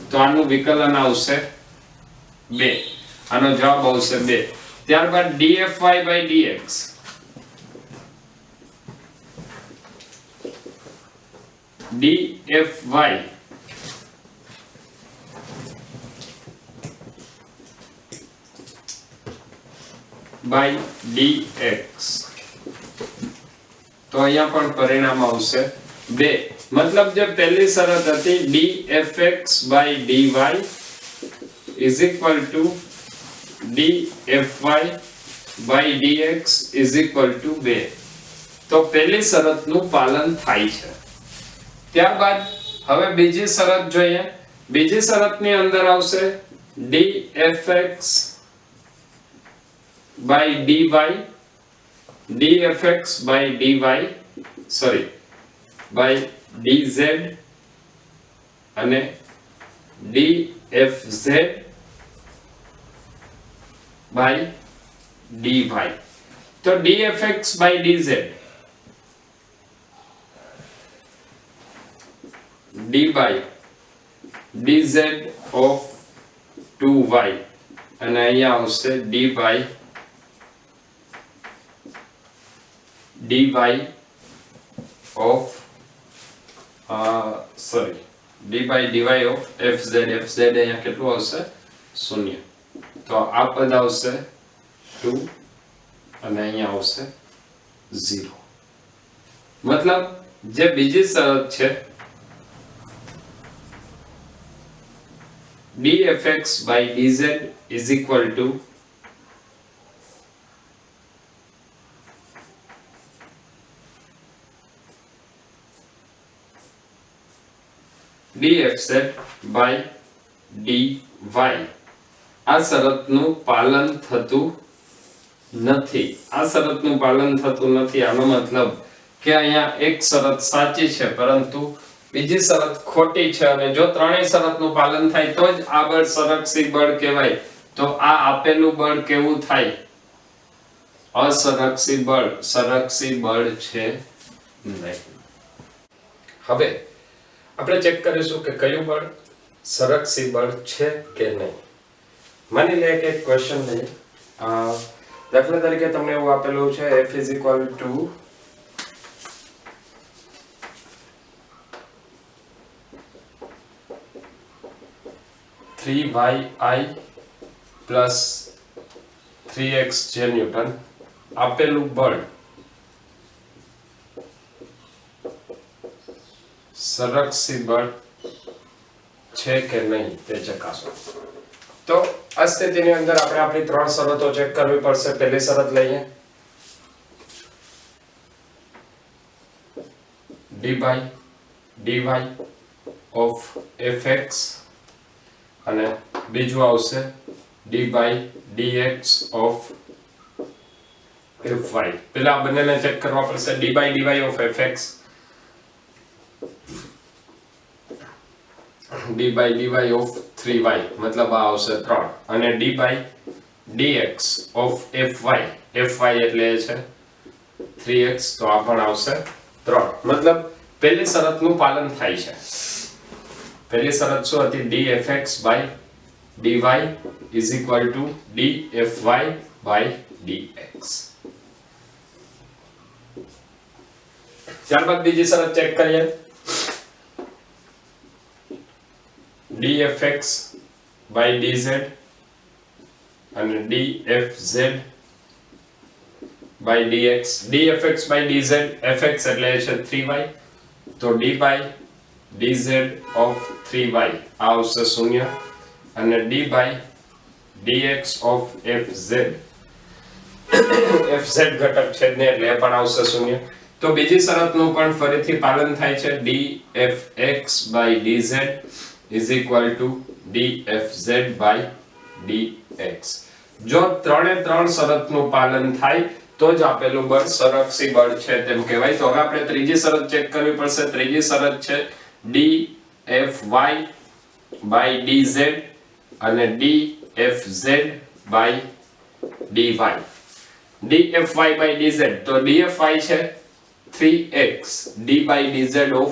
Speaker 1: તો આનું વિકલન આવશે 2, આનો જવાબ આવશે 2. ત્યારબાદ dfy/dx, dfy by dx, તો અહીંયા પણ પરિણામ આવશે 2. મતલબ જે પહેલી શરત હતી dfx/dy is equal to dfy/dx is equal to 2, તો પહેલી શરતનું પાલન થાય છે. ત્યારબાદ હવે બીજી શરત જોઈએ. બીજી શરતની અંદર આવશે dfx/dy dfx/dy by dz અને dfz/dy. તો dfx/dz d by dz of 2y અને અહીંયા આવશે d by dy of d by dy of fz. fz અહીંયા કેટલું આવશે? 0. તો આ પદ આવશે 2 અને અહીંયા આવશે 0. મતલબ જે બીજી શરત છે dfx/dz is equal to dfz/dy. આ શરતનું પાલન થતું નથી. આ શરતનું પાલન થતું નથી. આનો મતલબ કે અહીંયા એક શરત સાચી છે પરંતુ બીજી શરત ખોટી છે, અને જો ત્રણેય શરતનું પાલન થાય તો જ આ બળ સંરક્ષી બળ કહેવાય. તો આ આપેલું બળ કેવું થાય? અસંરક્ષી બળ, સંરક્ષી બળ છે નહીં. હવે આપણે ચેક કરીશું કે કયું બળ સંરક્ષી બળ છે કે નહીં. માની લે કે એક ક્વેશ્ચન લઈએ. દાખલા તરીકે તમને એવું આપેલું છે F is equal to 3yi plus 3xj newton. આપેલું બળ સંરક્ષી બળ છે કે નહીં તે ચકાસો. તો આ સ્થિતિની અંદર આપણે આપણી ત્રણ શરતો ચેક કરવી પડશે. પહેલી શરત લઈએ d by dy of fx અને બીજું આવશે d by dx of fy. પેલા બંનેને ચેક કરવા પડશે. d by dy of fx, d by dy of 3y મતલબ આ આવશે 3 અને d by dx of fy, fy એટલે છે 3x, તો આ પણ આવશે 3. મતલબ પહેલી શરતનું પાલન થાય છે. પહેલી શરત શું હતી? dfx by dy is equal to dfy by dx. ત્યારબાદ બીજી શરત ચેક કરીએ. dfx by dz અને dfz by dx. dfx by dz, fx એટલે છે 3y, તો d by dz of 3y આવશે 0 અને d by dx of fz, fz ઘટક છે ને એટલે પણ આવશે 0. તો બીજી શરતનું પણ ફરીથી પાલન થાય છે. dfx by dz is equal to dfz by dx. જો 3 શરતનું પાલન થાય તો જ આપેલું બળ સંરક્ષી બળ છે તેમ કહેવાય. તો હવે આપણે ત્રીજી શરત ચેક કરવી પડશે. ત્રીજી શરત છે dfy by dz અને dfz by dy. dfy by dz, તો dfy છે 3x, d by dz of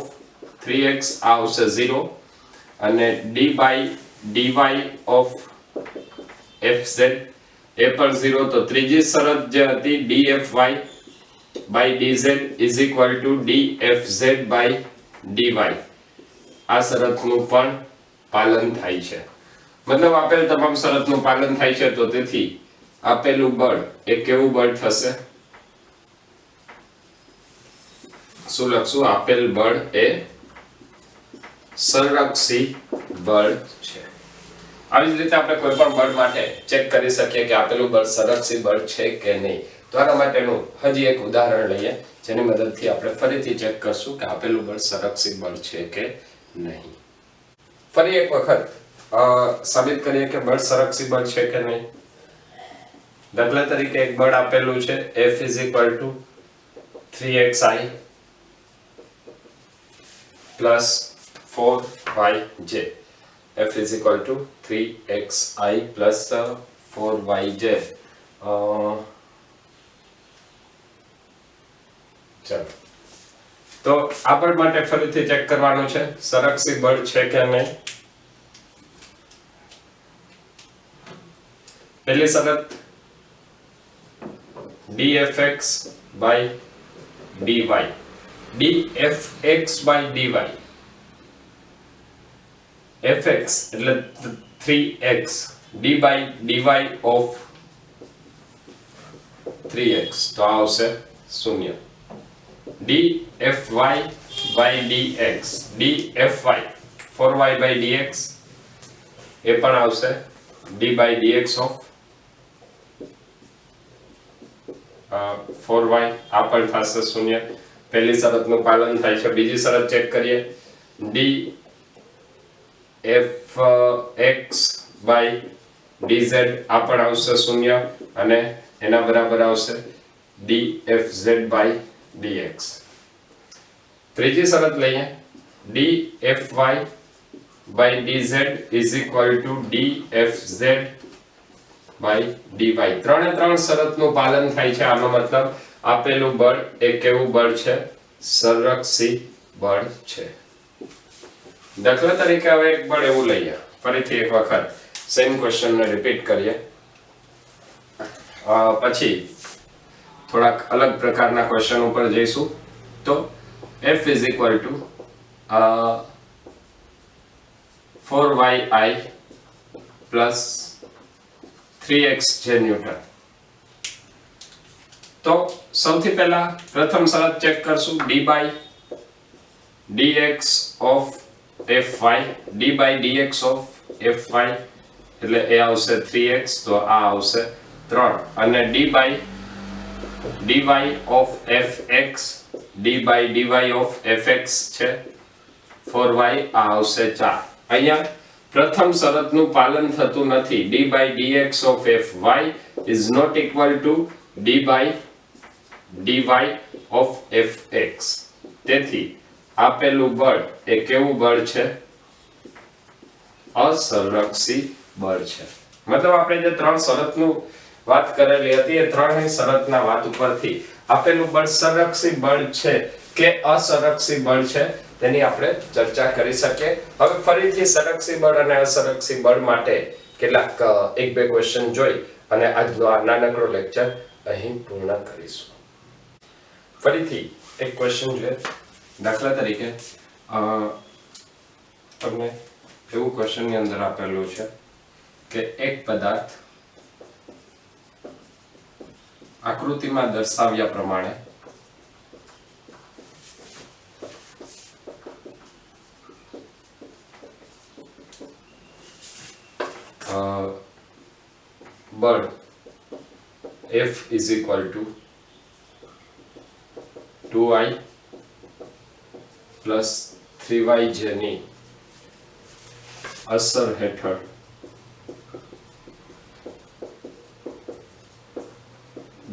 Speaker 1: 3x આવશે 0 અને d by dy of fz એ પણ 0. તો ત્રીજી શરત જે હતી dfy by dz is equal to dfz by dy, આ શરતનું પણ પાલન થાય છે. મતલબ આપેલ તમામ શરતનું પાલન થાય છે. તો તેથી આપેલું બળ એ કેવું બળ થશે? શું લખશું? આપેલ બળ એ સંરક્ષી બળ છે. આવી જ રીતે આપણે કોઈ પણ બળ માટે ચેક કરી શકીએ કે આપેલું બળ સંરક્ષી બળ છે કે નહીં. તો આના માટેનું હજી એક ઉદાહરણ લઈએ જેની મદદથી આપણે ફરીથી ચેક કરશું કે આપેલું બળ સંરક્ષી બળ છે કે નહીં. ફરી એક વખત સાબિત કરીએ કે બળ સંરક્ષી બળ છે કે નહીં. દાખલા તરીકે એક બળ આપેલું છે F is equal to 3xi plus 4yj. F is equal to 3xi plus 4yj. ચાલો, તો આ બળ માટે ફરીથી ચેક કરવાનું છે સંરક્ષી બળ છે કે નહીં. પહેલી શરત dfx by dy, dfx by dy, fx એટલે 3x, d by dy of 3x તો આવશે 0. dfy by dx, dfy 4y by dx એ પણ આવશે d by dx of 4y, આ પણ થશે 0. પહેલી શરતનું પાલન થાય છે. બીજી શરત ચેક કરીએ. dfx by dz આ પણ આવશે 0 અને એના બરાબર આવશે dfz by dx. ત્રીજી શરત લઈએ. dfy by dz is equal to dfz by dy. 3 શરતનું પાલન થાય છે. આનો મતલબ આપેલું બળ એ કેવું બળ છે? સંરક્ષી બળ છે. દાખલા તરીકે હવે એક બળ એવું લઈએ. ફરીથી એક વખત સેમ ક્વેશ્ચનને રિપીટ કરીએ, પછી થોડાક અલગ પ્રકારના ક્વેશ્ચન ઉપર જઈશું. તો F is equal to 4yi plus 3xj newton. તો સૌથી પહેલા પ્રથમ શરત ચેક કરશું. d by dx of fy, d by dx of fy એટલે એ આવશે 3x, તો આ આવશે 3 અને d by dy of fx d by dy of fx છે 4y આ આવશે 4 અહીંયા પ્રથમ શરતનું પાલન થતું નથી d by dx of fy is not equal to d by dy of fx તેથી આપેલું બળ એ કેવું બળ છે અસંરક્ષી બળ છે મતલબ આપણે જે ત્રણ શરતનું વાત કરેલી હતી એ ત્રણેય શરતના વાત ઉપરથી આપેલું બળ સંરક્ષી બળ છે કે અસંરક્ષી બળ છે તેની આપણે ચર્ચા કરી શકીએ હવે ફરીથી સંરક્ષી બળ અને અસંરક્ષી બળ માટે કેટલાક એક બે ક્વેશ્ચન જોઈ અને આજનો આ નાનકડો લેક્ચર અહીં પૂર્ણ કરીશું ફરીથી એક ક્વેશ્ચન જોઈએ દાખલા તરીકે તમને એવું ક્વેશ્ચન ની અંદર આપેલું છે કે એક પદાર્થ આકૃતિમાં દર્શાવ્યા પ્રમાણે બળ F is equal to 2I plus 3Y જેની અસર હેઠળ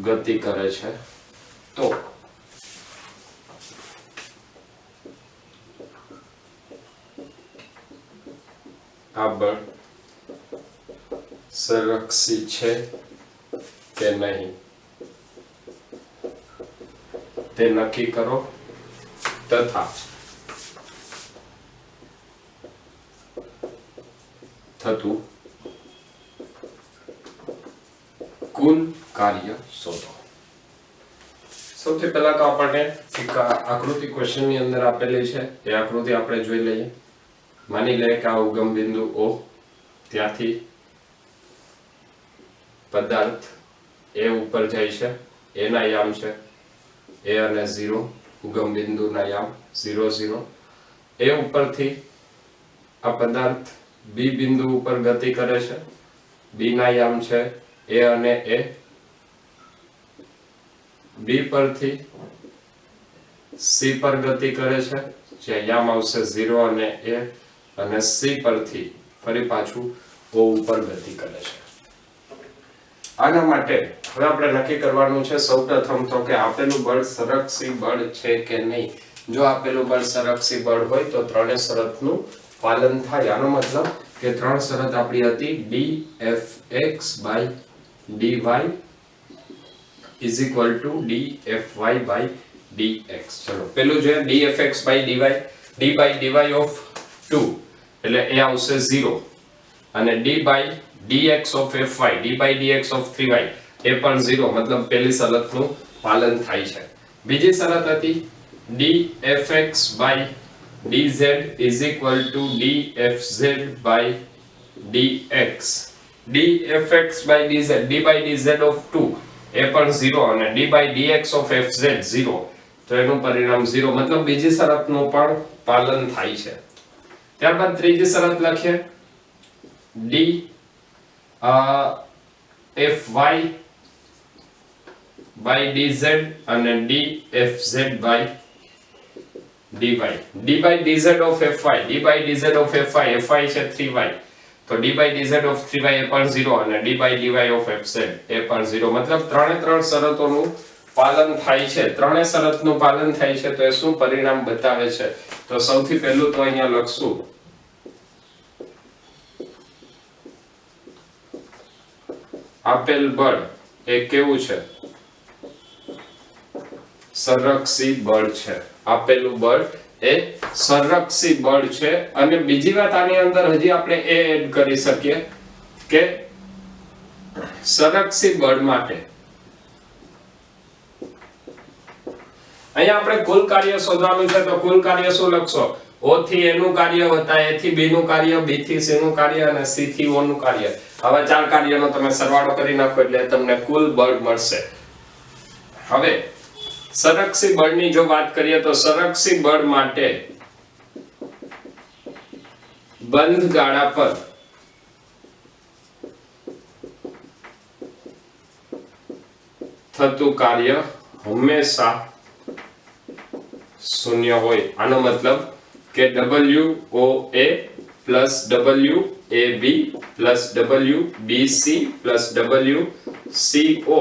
Speaker 1: ગતિ કરે છે તો આ બળ સંરક્ષી છે કે નહીં તે નક્કી કરો તથા થતું કુલ કાર્ય શોધો સૌથી પહેલા તો આપણને એક આકૃતિ ક્વેશ્ચન ની અંદર આપેલી છે એ આકૃતિ આપણે જોઈ લઈએ માની લઈએ કે આ ઉગમ બિંદુ O ત્યાંથી પદાર્થ એ ઉપર જાય છે એ ના યામ છે એ અને 0 ઉગમ બિંદુના યામ 0 0 એ ઉપરથી આ પદાર્થ બી બિંદુ ઉપર ગતિ કરે છે બી ના યામ છે એ અને એ બી પરથી સી પર ગતિ કરે છે જ્યાં યામ આવશે 0 અને એ અને સી પરથી ફરી પાછું ઓ ઉપર ગતિ કરે છે આના માટે હવે આપણે નક્કી કરવાનું છે સૌપ્રથમ તો કે આપેલું બળ સંરક્ષી બળ છે કે નહીં જો આપેલું બળ સંરક્ષી બળ હોય તો ત્રણેય શરતનું પાલન થાય આનો મતલબ કે ત્રણ શરત આપણી હતી dfx by dy is equal to dfy by dx ચલો પેલું જોઈએ dfx by dy d by dy of 2 એટલે એ આવશે 0 અને d by dx of fy d by dx of 3y એ પણ 0 મતલબ પહેલી શરતનું પાલન થાય છે બીજી શરત હતી dfx by dz is equal to dfz by dx dfx by dz d by dz of 2 એ પણ 0 અને d by dx of fz 0 તો એનું પરિણામ 0 મતલબ બીજી શરતનું પણ પાલન થાય છે ત્યારબાદ ત્રીજી શરત લખીએ d fy by dz અને dfz by dy d by dz of fy d by dz of fy fy છે 3y તો d by dz of 3y એ પણ 0 અને d by dy of fz એ પણ 0 મતલબ ત્રણે ત્રણ શરતોનું પાલન થાય છે ત્રણે શરતનું પાલન થાય છે તો એ શું પરિણામ બતાવે છે તો સૌથી પહેલું તો અહીંયા લખશું આપેલ બળ એ કેવું છે સંરક્ષી બળ છે આપેલું બળ એ સંરક્ષી બળ છે અને બીજી વાત આની અંદર હજી આપણે એ એડ કરી શકીએ કે સંરક્ષી બળ માટે અહીંયા આપણે કુલ કાર્ય શોધવાનું છે તો કુલ કાર્ય શું લખશો O થી A નું કાર્ય વત્તા A થી B નું કાર્ય B થી C નું કાર્ય અને C થી O નું કાર્ય આવા ચાર કાર્યનો તમે સરવાળો કરી નાખો એટલે તમને કુલ બળ મળશે હવે સંરક્ષી બળની જો વાત કરીએ તો સંરક્ષી બળ માટે બંધ ગાળા પર થતું કાર્ય હંમેશા શૂન્ય હોય. આનો મતલબ કે WOA plus WAB plus WBC plus WCO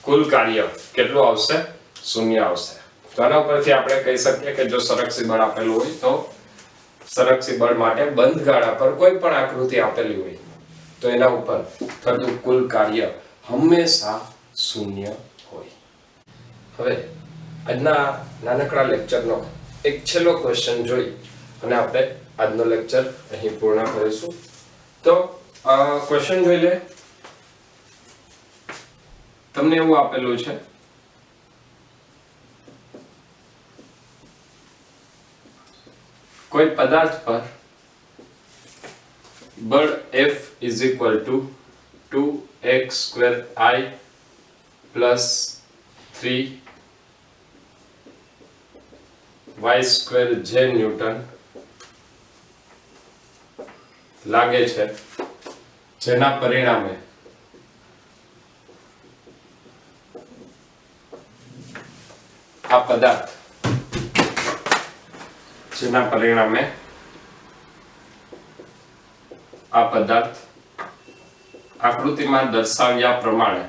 Speaker 1: કુલ કાર્ય કેટલું આવશે? શૂન્ય આવશે. તો આના ઉપરથી આપણે કહી શકીએ કે જો સંરક્ષી બળ આપેલું હોય તો સંરક્ષી બળ માટે બંધ ગાળા પર કોઈ પણ આકૃતિ આપેલી હોય તો એના ઉપર થતું કુલ કાર્ય હંમેશા શૂન્ય હોય. હવે આજના નાનકડા લેક્ચરનો એક છેલ્લો ક્વેશ્ચન જોઈ અને આપણે આજનો લેક્ચર અહીં પૂર્ણ કરીશું. તો ક્વેશ્ચન જોઈ લે. તમને એવું આપેલું છે કોઈ પદાર્થ પર બળ F is equal to 2x square I plus 3y square j newton લાગે છે, જેના પરિણામે આ પદાર્થ આકૃતિમાં દર્શાવ્યા પ્રમાણે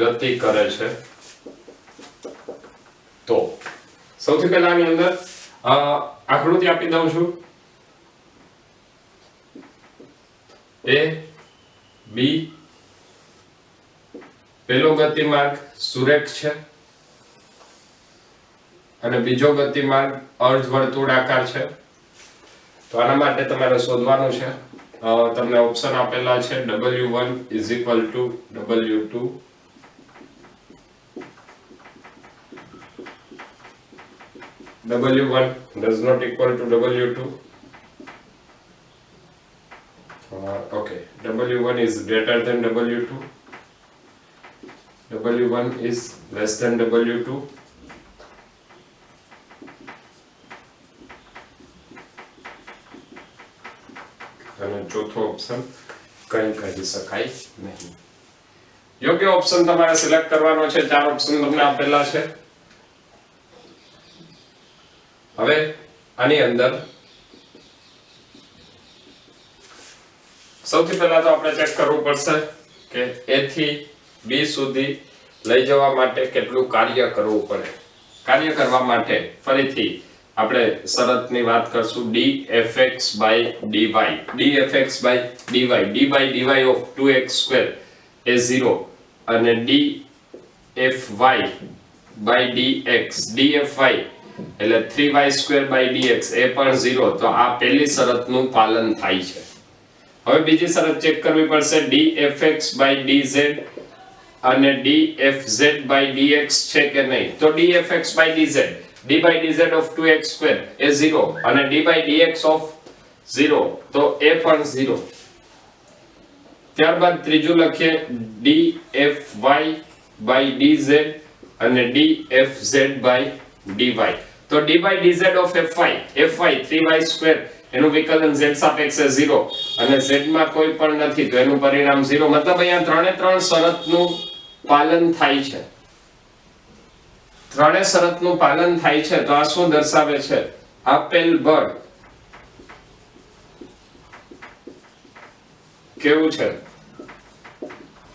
Speaker 1: ગતિ કરે છે. તો સૌથી પહેલા આની અંદર આકૃતિ આપી દઉં છું. A B પેલો ગતિમાર્ગ સુરેખ છે અને બીજો ગતિમાર્ગ અર્ધવર્તુળાકાર છે. તો આના માટે તમારે શોધવાનું છે. તમને ઓપ્શન આપેલા છે W1 is equal to W2, W1 does not equal to W2. Okay, W1 is greater than W2, W1 is less than W2. અને ચોથો ઓપ્શન કંઈ કહી શકાય નહીં. યોગ્ય ઓપ્શન તમારે સિલેક્ટ કરવાનો છે. 4 ઓપ્શન તમને આપેલા છે. હવે આની અંદર સૌથી પહેલા તો આપણે ચેક કરવું પડશે કે A થી B સુધી લઈ જવા માટે કેટલું કાર્ય કરવું પડે. કાર્ય કરવા માટે ફરીથી આપણે શરતની વાત કરશું. dfx by dy, dfx by dy, d by dy of 2x square is 0 અને dfy by dx, dfy એટલે 3y square by dx એ પણ 0. તો આ પહેલી શરતનું પાલન થાય છે. હવે બીજી શરત ચેક કરવી પડશે. dfx by dz અને dfz by dx છે કે નહીં. તો dfx by dz, d by dz of 2x square એ 0 અને d by dx of 0, તો એ પણ 0. ત્યારબાદ ત્રીજું લખીએ dfy by dz અને dfz by dy. તો d by dz of fy 3y square એનું વિકલન z સાપેક્ષે 0 અને z માં કોઈ પણ નથી તો એનું પરિણામ 0. મતલબ અહીંયા ત્રણે ત્રણ શરતનું પાલન થાય છે. ત્રણે શરતનું પાલન થાય છે. તો આ શું દર્શાવે છે? આપેલ બળ કેવું છે?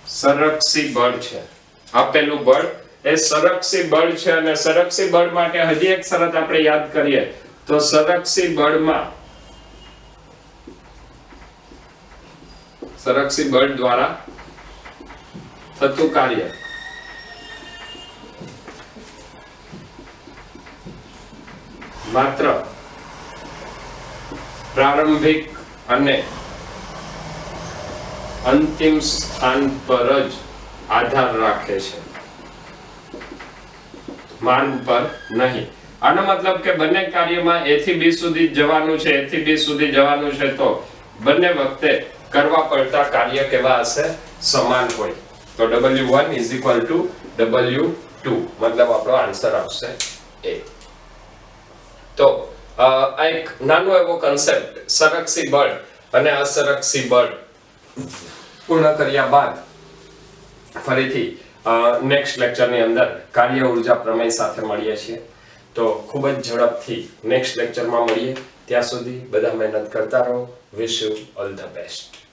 Speaker 1: સંરક્ષી બળ છે. આપેલું બળ એ સંરક્ષી બળ છે. અને સંરક્ષી બળ માટે હજી એક શરત આપણે યાદ કરીએ તો સંરક્ષી બળમાં સંરક્ષી બળ દ્વારા થતું કાર્ય માત્ર પ્રારંભિક અને અંતિમ સ્થાન પર જ આધાર રાખે છે, માર્ગ પર નહીં. આનો મતલબ કે બંને કાર્યમાં A થી B સુધી જવાનું છે, A થી B સુધી જવાનું છે તો બંને વખતે કરવા પડતા કાર્ય કેવા હશે? સમાન હોય. તો W1 is equal to W2 મતલબ આપણો આન્સર આવશે A. તો આ એક નાનો એવો કન્સેપ્ટ સંરક્ષી બળ અને અસંરક્ષી બળ પૂર્ણ કર્યા બાદ ફરીથી નેક્સ્ટ લેક્ચરની અંદર કાર્ય ઉર્જા પ્રમેય સાથે મળીએ છીએ. તો ખૂબ જ ઝડપથી નેક્સ્ટ લેક્ચરમાં મળીએ. ત્યાં સુધી બધા મહેનત કરતા રહો. Wish you all the best.